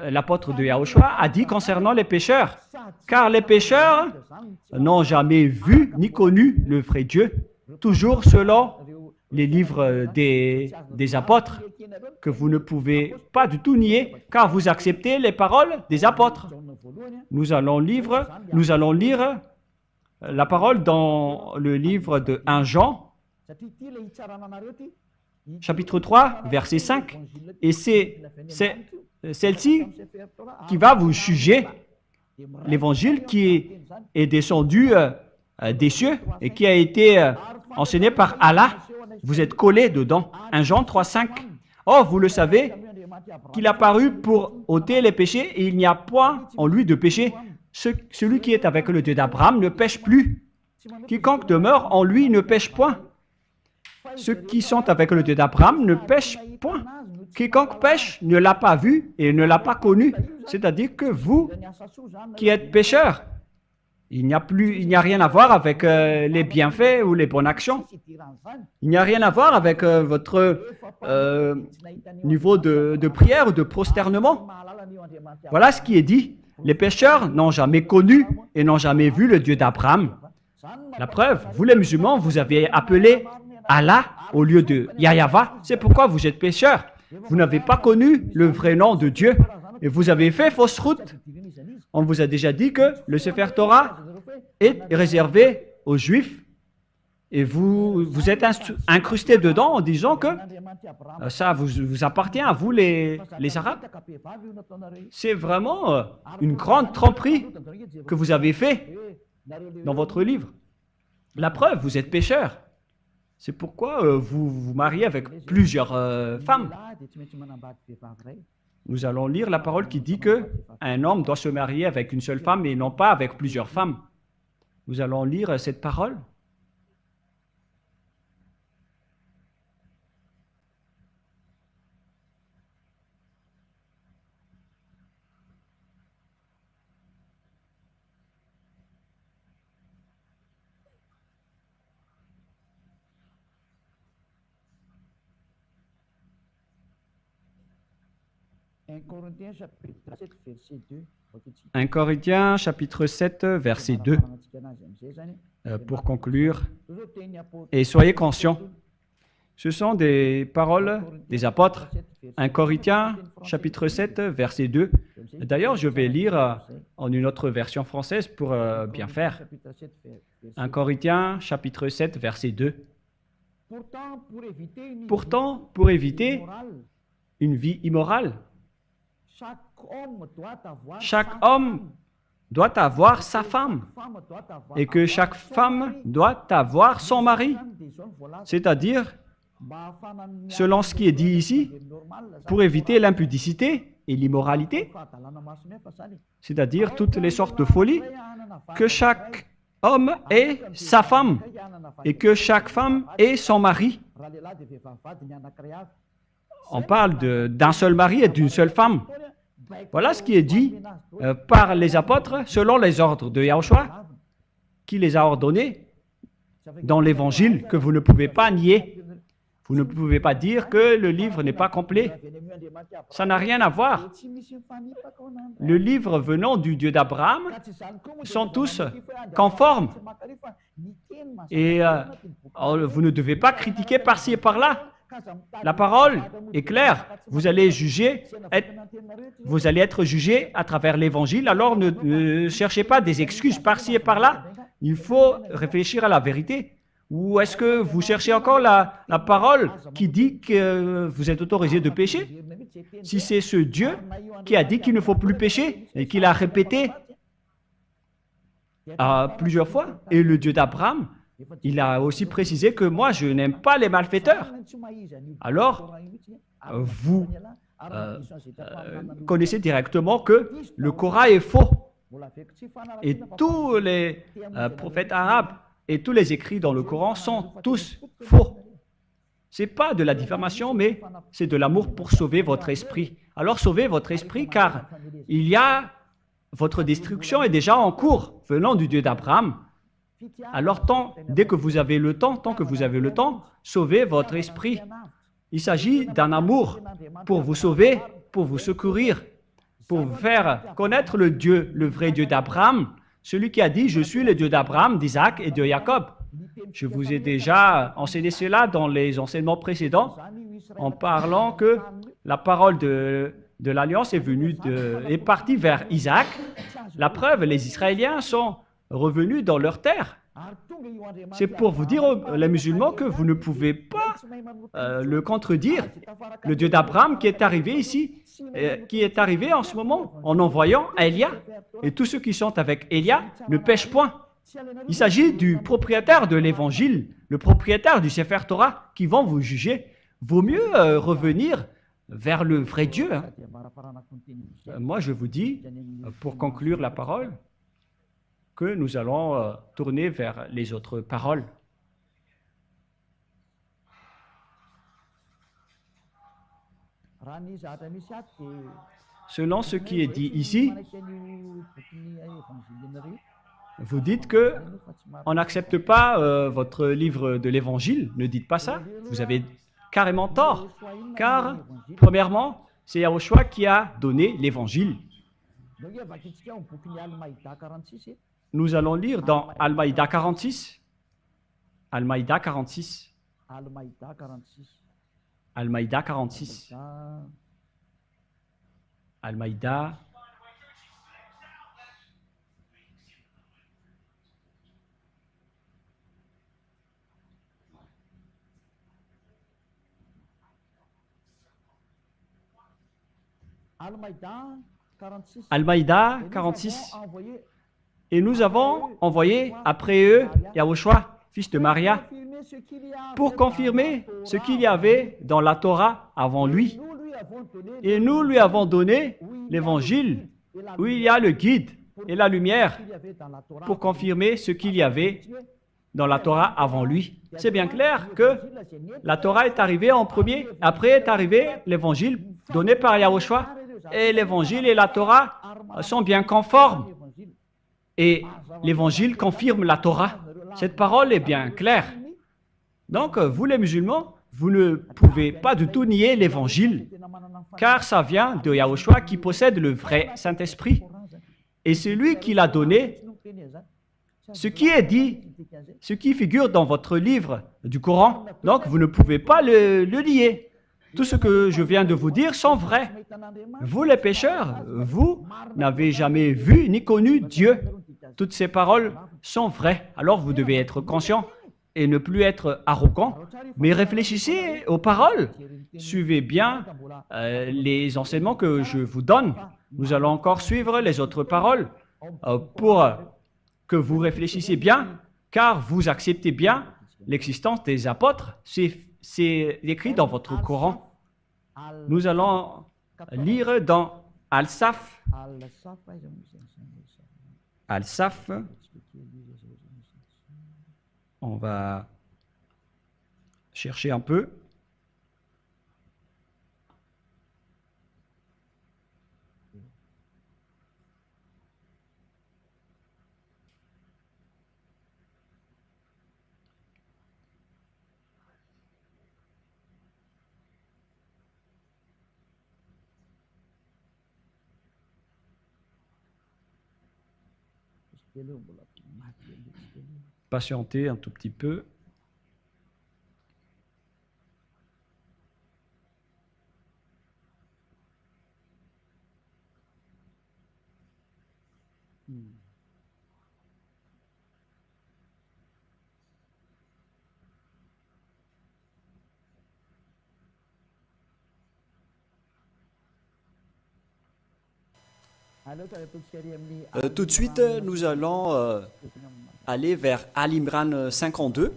l'apôtre de Yahushua a dit concernant les pécheurs? Car les pécheurs n'ont jamais vu ni connu le vrai Dieu, toujours selon les livres des apôtres, que vous ne pouvez pas du tout nier, car vous acceptez les paroles des apôtres. Nous allons lire la parole dans le livre de 1 Jean, chapitre 3, verset 5, et c'est celle-ci qui va vous juger l'évangile qui est descendu des cieux et qui a été enseigné par Allah. Vous êtes collés dedans. 1 Jean 3, 5. Or, vous le savez, qu'il a paru pour ôter les péchés et il n'y a point en lui de péché. Celui qui est avec le Dieu d'Abraham ne pêche plus. Quiconque demeure en lui ne pêche point. Ceux qui sont avec le Dieu d'Abraham ne pêchent point. Quiconque pêche ne l'a pas vu et ne l'a pas connu. C'est-à-dire que vous qui êtes pécheurs, il n'y a rien à voir avec les bienfaits ou les bonnes actions. Il n'y a rien à voir avec votre niveau de prière ou de prosternement. Voilà ce qui est dit. Les pécheurs n'ont jamais connu et n'ont jamais vu le Dieu d'Abraham. La preuve, vous les musulmans, vous avez appelé Allah au lieu de Yahweh. C'est pourquoi vous êtes pécheurs. Vous n'avez pas connu le vrai nom de Dieu et vous avez fait fausse route. On vous a déjà dit que le Sefer Torah est réservé aux Juifs et vous êtes incrustés dedans en disant que ça vous appartient à vous les Arabes. C'est vraiment une grande tromperie que vous avez fait dans votre livre. La preuve, vous êtes pécheurs. C'est pourquoi vous vous mariez avec plusieurs femmes. Nous allons lire la parole qui dit qu'un homme doit se marier avec une seule femme et non pas avec plusieurs femmes. Nous allons lire cette parole. « 1 Corinthiens chapitre 7, verset 2. Pour conclure, et soyez conscients, ce sont des paroles des apôtres. 1 Corinthiens chapitre 7, verset 2. D'ailleurs, je vais lire en une autre version française pour bien faire. 1 Corinthiens chapitre 7, verset 2. Pourtant, pour éviter une vie immorale, chaque homme doit avoir sa femme et que chaque femme doit avoir son mari. C'est-à-dire, selon ce qui est dit ici, pour éviter l'impudicité et l'immoralité, c'est-à-dire toutes les sortes de folies, que chaque homme ait sa femme et que chaque femme ait son mari. On parle d'un seul mari et d'une seule femme. Voilà ce qui est dit par les apôtres selon les ordres de Yahushua, qui les a ordonnés dans l'Évangile que vous ne pouvez pas nier. Vous ne pouvez pas dire que le livre n'est pas complet. Ça n'a rien à voir. Le livre venant du Dieu d'Abraham sont tous conformes. Et vous ne devez pas critiquer par-ci et par-là. La parole est claire. Vous allez être jugé à travers l'Évangile. Alors ne cherchez pas des excuses par-ci et par-là. Il faut réfléchir à la vérité. Ou est-ce que vous cherchez encore la parole qui dit que vous êtes autorisé de pécher? Si c'est ce Dieu qui a dit qu'il ne faut plus pécher et qu'il a répété plusieurs fois, et le Dieu d'Abraham, il a aussi précisé que moi, je n'aime pas les malfaiteurs. Alors, vous connaissez directement que le Coran est faux. Et tous les prophètes arabes et tous les écrits dans le Coran sont tous faux. Ce n'est pas de la diffamation, mais c'est de l'amour pour sauver votre esprit. Alors sauvez votre esprit, car votre destruction est déjà en cours, venant du Dieu d'Abraham. Alors dès que vous avez le temps, tant que vous avez le temps, sauvez votre esprit. Il s'agit d'un amour pour vous sauver, pour vous secourir, pour vous faire connaître le vrai Dieu d'Abraham, celui qui a dit « Je suis le Dieu d'Abraham, d'Isaac et de Jacob ». Je vous ai déjà enseigné cela dans les enseignements précédents en parlant que la parole de l'Alliance est partie vers Isaac. La preuve, les Israéliens sont revenus dans leur terre. C'est pour vous dire, les musulmans, que vous ne pouvez pas le contredire. Le Dieu d'Abraham qui est arrivé ici, qui est arrivé en ce moment en envoyant Élia. Et tous ceux qui sont avec Élia ne pêchent point. Il s'agit du propriétaire de l'Évangile, le propriétaire du Sefer Torah, qui vont vous juger. Vaut mieux revenir vers le vrai Dieu. Moi, je vous dis, pour conclure la parole, que nous allons tourner vers les autres paroles. Selon ce qui est dit ici, vous dites que on n'accepte pas votre livre de l'Évangile. Ne dites pas ça. Vous avez carrément tort. Car, premièrement, c'est Yahushua qui a donné l'Évangile. Nous allons lire dans Al-Maïda 46. Al-Maïda 46. Al-Maïda 46. Al-Maïda. Al-Maïda 46. Et nous avons envoyé après eux Yahushua, fils de Maria, pour confirmer ce qu'il y avait dans la Torah avant lui. Et nous lui avons donné l'évangile où il y a le guide et la lumière pour confirmer ce qu'il y avait dans la Torah avant lui. C'est bien clair que la Torah est arrivée en premier, après est arrivé l'évangile donné par Yahushua. Et l'évangile et la Torah sont bien conformes. Et l'évangile confirme la Torah. Cette parole est bien claire. Donc, vous les musulmans, vous ne pouvez pas du tout nier l'évangile, car ça vient de Yahushua qui possède le vrai Saint-Esprit. Et c'est lui qui l'a donné. Ce qui est dit, ce qui figure dans votre livre du Coran, donc vous ne pouvez pas le nier. Tout ce que je viens de vous dire sont vrais. Vous les pécheurs, vous n'avez jamais vu ni connu Dieu. Toutes ces paroles sont vraies. Alors vous devez être conscient et ne plus être arrogant, mais réfléchissez aux paroles. Suivez bien les enseignements que je vous donne. Nous allons encore suivre les autres paroles pour que vous réfléchissiez bien, car vous acceptez bien l'existence des apôtres. C'est écrit dans votre Coran. Nous allons lire dans Al-Saf. Al-Saf. On va chercher un peu. Patientez un tout petit peu. Tout de suite, nous allons aller vers Al-Imran 52,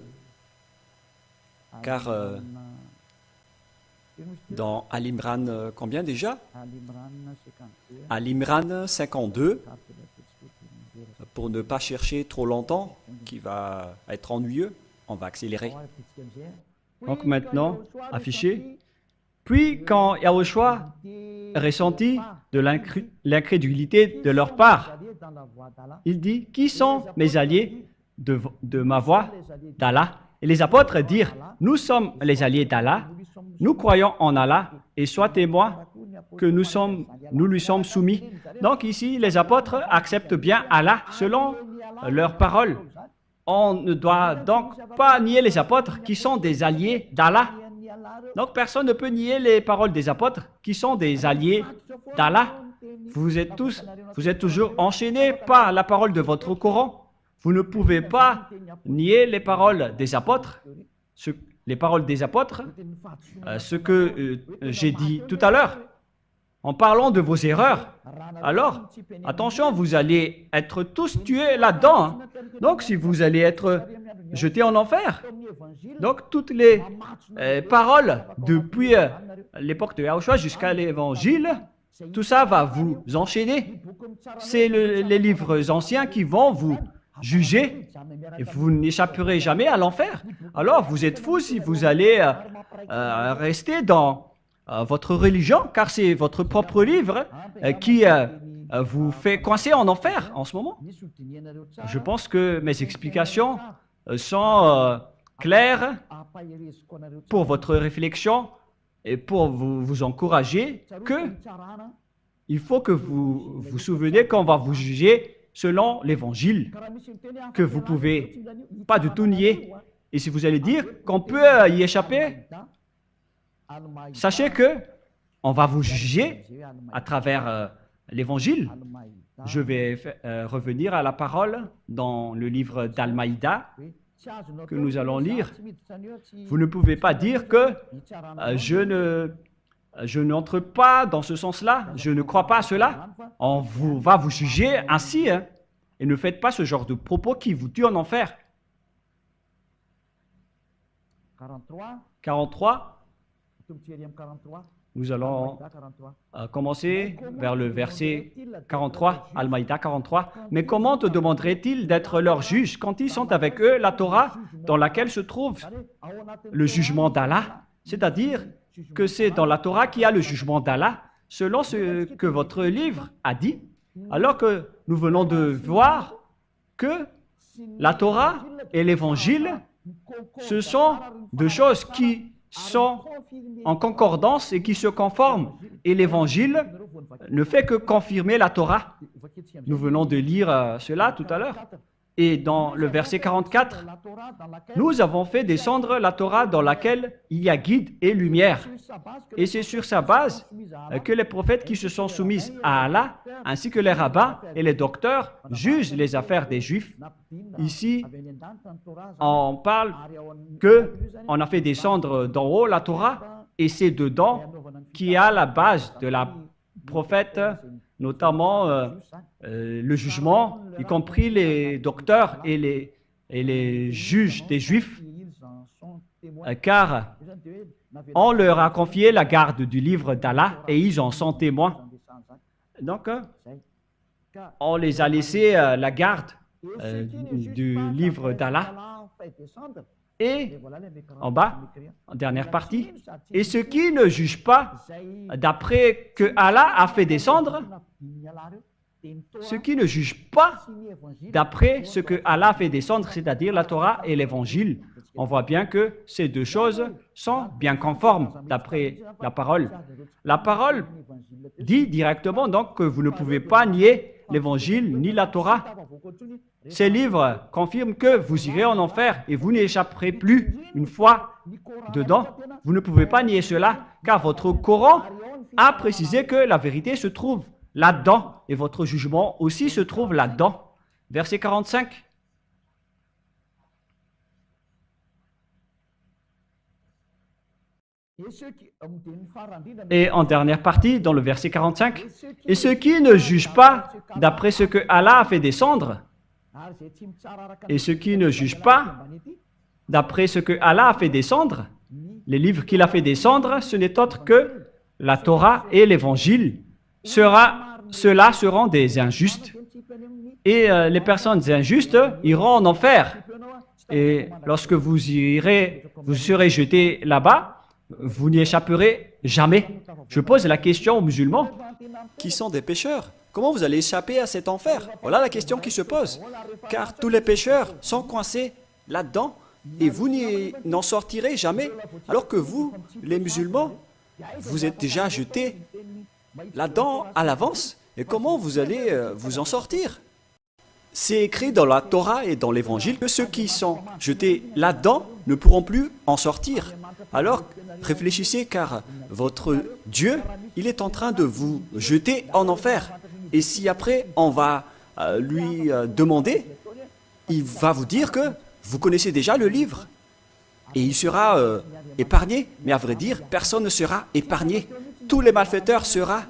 car dans Al-Imran, combien déjà? Al-Imran 52, pour ne pas chercher trop longtemps, qui va être ennuyeux, on va accélérer. Donc maintenant, affiché. Puis quand Yahushua ressentit de l'incrédulité de leur part, il dit, qui sont mes alliés de ma voix d'Allah? Et les apôtres dirent, nous sommes les alliés d'Allah, nous croyons en Allah, et sois témoin que nous lui sommes soumis. Donc ici, les apôtres acceptent bien Allah selon leurs paroles. On ne doit donc pas nier les apôtres qui sont des alliés d'Allah. Donc personne ne peut nier les paroles des apôtres qui sont des alliés d'Allah. Vous êtes toujours enchaînés par la parole de votre Coran. Vous ne pouvez pas nier les paroles des apôtres, ce que j'ai dit tout à l'heure, en parlant de vos erreurs. Alors, attention, vous allez être tous tués là-dedans. Hein. Donc, si vous allez être jetés en enfer, donc toutes les paroles depuis l'époque de Yahushua jusqu'à l'Évangile, tout ça va vous enchaîner. C'est les livres anciens qui vont vous juger et vous n'échapperez jamais à l'enfer. Alors, vous êtes fous si vous allez rester dans votre religion, car c'est votre propre livre qui vous fait coincer en enfer en ce moment. Je pense que mes explications sont claires pour votre réflexion et pour vous encourager que il faut que vous vous souveniez qu'on va vous juger selon l'évangile, que vous ne pouvez pas du tout nier. Et si vous allez dire qu'on peut y échapper, sachez que on va vous juger à travers l'évangile. Je vais revenir à la parole dans le livre d'Al-Maïda que nous allons lire. Vous ne pouvez pas dire que je n'entre pas dans ce sens-là, je ne crois pas à cela. On va vous juger ainsi, hein, et ne faites pas ce genre de propos qui vous tuent en enfer. 43. Nous allons commencer vers le verset 43, Al-Maïda 43. Mais comment te demanderait-il d'être leur juge quand ils sont avec eux la Torah dans laquelle se trouve le jugement d'Allah? C'est-à-dire que c'est dans la Torah qu'il y a le jugement d'Allah, selon ce que votre livre a dit, alors que nous venons de voir que la Torah et l'Évangile, ce sont deux choses qui sont en concordance et qui se conforment. Et l'Évangile ne fait que confirmer la Torah. Nous venons de lire cela tout à l'heure. Et dans le verset 44, nous avons fait descendre la Torah dans laquelle il y a guide et lumière. Et c'est sur sa base que les prophètes qui se sont soumis à Allah, ainsi que les rabbins et les docteurs, jugent les affaires des Juifs. Ici, on parle qu'on a fait descendre d'en haut la Torah, et c'est dedans qu'il y a la base de la prophète, notamment le jugement, y compris les docteurs et les juges des Juifs, car on leur a confié la garde du livre d'Allah et ils en sont témoins. Donc, on les a laissés la garde du livre d'Allah. Et en bas, en dernière partie, et ceux qui ne jugent pas d'après que Allah a fait descendre, ceux qui ne jugent pas d'après ce que Allah a fait descendre, c'est-à-dire la Torah et l'Évangile, on voit bien que ces deux choses sont bien conformes d'après la parole. La parole dit directement donc que vous ne pouvez pas nier l'Évangile ni la Torah. Ces livres confirment que vous irez en enfer et vous n'y échapperez plus. Une fois dedans, vous ne pouvez pas nier cela, car votre Coran a précisé que la vérité se trouve là-dedans et votre jugement aussi se trouve là-dedans. Verset 45. Et en dernière partie, dans le verset 45, « Et ceux qui ne jugent pas d'après ce que Allah a fait descendre, et ceux qui ne jugent pas d'après ce que Allah a fait descendre, les livres qu'il a fait descendre, ce n'est autre que la Torah et l'Évangile. Ceux-là seront des injustes. Et les personnes injustes iront en enfer. Et lorsque vous serez jetés là-bas, vous n'y échapperez jamais. Je pose la question aux musulmans. Qui sont des pécheurs. Comment vous allez échapper à cet enfer? Voilà la question qui se pose. Car tous les pécheurs sont coincés là-dedans et vous n'en sortirez jamais. Alors que vous, les musulmans, vous êtes déjà jetés là-dedans à l'avance. Et comment vous allez vous en sortir? C'est écrit dans la Torah et dans l'Évangile que ceux qui sont jetés là-dedans ne pourront plus en sortir. Alors, réfléchissez car votre Dieu, il est en train de vous jeter en enfer. Et si après on va lui demander, il va vous dire que vous connaissez déjà le livre. Et il sera épargné. Mais à vrai dire, personne ne sera épargné. Tous les malfaiteurs seront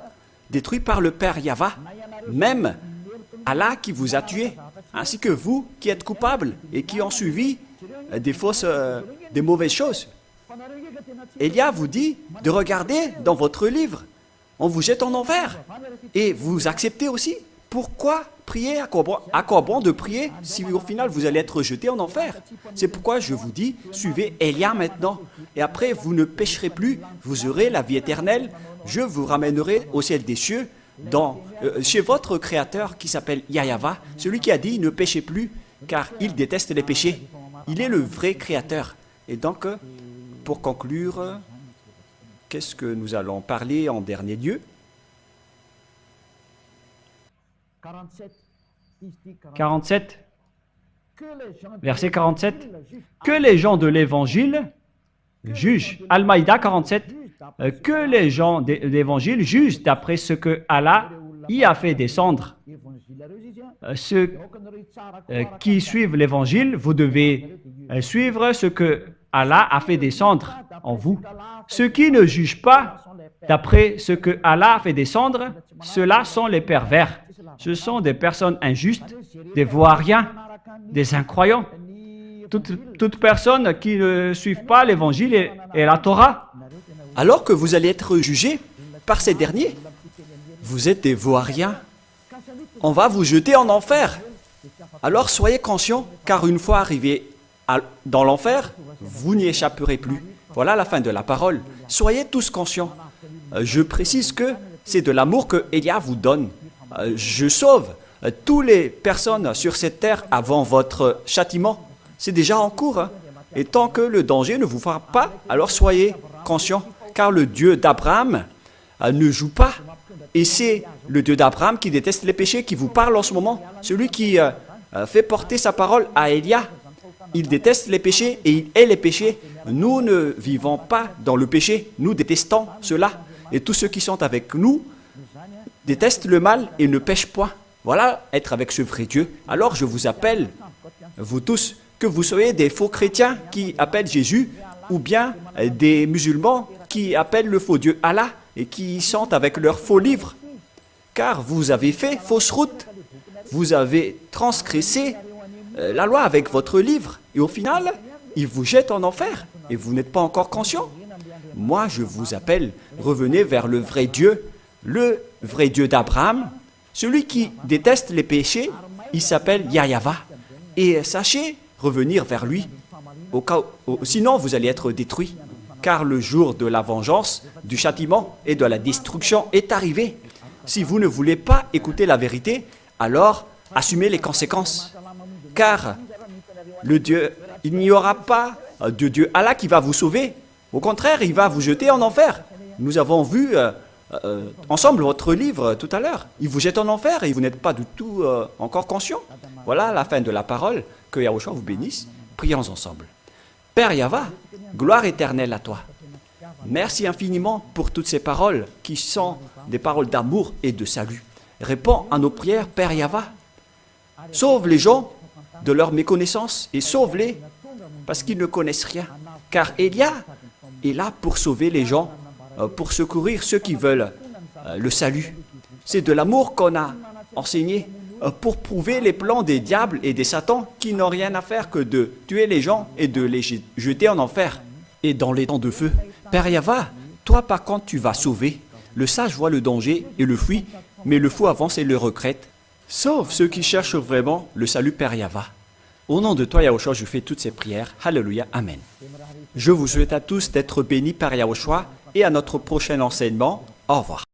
détruits par le Père Yahva. Même Allah qui vous a tué, ainsi que vous qui êtes coupables et qui ont suivi des mauvaises choses. Élia vous dit de regarder dans votre livre. On vous jette en enfer. Et vous acceptez aussi. Pourquoi prier? À quoi bon de prier si au final vous allez être jeté en enfer? C'est pourquoi je vous dis, suivez Élia maintenant. Et après, vous ne pécherez plus. Vous aurez la vie éternelle. Je vous ramènerai au ciel des cieux. Chez votre Créateur qui s'appelle Yahva, celui qui a dit ne péchez plus car il déteste les péchés. Il est le vrai Créateur. Et donc, pour conclure, qu'est-ce que nous allons parler en dernier lieu? 47, verset 47. Que les gens de l'Évangile jugent. Al-Maïda 47. Que les gens de l'Évangile jugent d'après ce que Allah y a fait descendre. Ceux qui suivent l'Évangile, vous devez suivre ce que Allah a fait descendre en vous. Ceux qui ne jugent pas d'après ce que Allah a fait descendre, ceux-là sont les pervers. Ce sont des personnes injustes, des voiriens, des incroyants. Toute personne qui ne suit pas l'Évangile et la Torah. Alors que vous allez être jugés par ces derniers, vous êtes des vauriens. On va vous jeter en enfer. Alors soyez conscients, car une fois arrivés dans l'enfer, vous n'y échapperez plus. Voilà la fin de la parole. Soyez tous conscients. Je précise que c'est de l'amour que Élia vous donne. Je sauve toutes les personnes sur cette terre avant votre châtiment. C'est déjà en cours. Hein. Et tant que le danger ne vous frappe pas, alors soyez conscients. Car le Dieu d'Abraham ne joue pas. Et c'est le Dieu d'Abraham qui déteste les péchés qui vous parle en ce moment. Celui qui fait porter sa parole à Élia. Il déteste les péchés et il hait les péchés. Nous ne vivons pas dans le péché. Nous détestons cela. Et tous ceux qui sont avec nous détestent le mal et ne pêchent point. Voilà être avec ce vrai Dieu. Alors je vous appelle, vous tous, que vous soyez des faux chrétiens qui appellent Jésus ou bien des musulmans qui appellent le faux Dieu Allah et qui sont avec leurs faux livres. Car vous avez fait fausse route. Vous avez transgressé la loi avec votre livre. Et au final, il vous jette en enfer. Et vous n'êtes pas encore conscient. Moi, je vous appelle, revenez vers le vrai Dieu d'Abraham. Celui qui déteste les péchés, il s'appelle Yahva. Et sachez revenir vers lui. Sinon, vous allez être détruits. Car le jour de la vengeance, du châtiment et de la destruction est arrivé. Si vous ne voulez pas écouter la vérité, alors assumez les conséquences. Car il n'y aura pas de Dieu Allah qui va vous sauver. Au contraire, il va vous jeter en enfer. Nous avons vu ensemble votre livre tout à l'heure. Il vous jette en enfer et vous n'êtes pas du tout encore conscient. Voilà la fin de la parole. Que Yahushua vous bénisse. Prions ensemble. Père Yahva, gloire éternelle à toi. Merci infiniment pour toutes ces paroles qui sont des paroles d'amour et de salut. Réponds à nos prières, Père Yahva. Sauve les gens de leur méconnaissance et sauve-les parce qu'ils ne connaissent rien. Car Elia est là pour sauver les gens, pour secourir ceux qui veulent le salut. C'est de l'amour qu'on a enseigné pour prouver les plans des diables et des satans qui n'ont rien à faire que de tuer les gens et de les jeter en enfer et dans les temps de feu. Père Yahva, toi par contre tu vas sauver. Le sage voit le danger et le fuit, mais le fou avance et le regrette. Sauve ceux qui cherchent vraiment le salut, Père Yahva. Au nom de toi, Yahushua, je fais toutes ces prières. Alléluia, Amen. Je vous souhaite à tous d'être bénis par Yahushua et à notre prochain enseignement. Au revoir.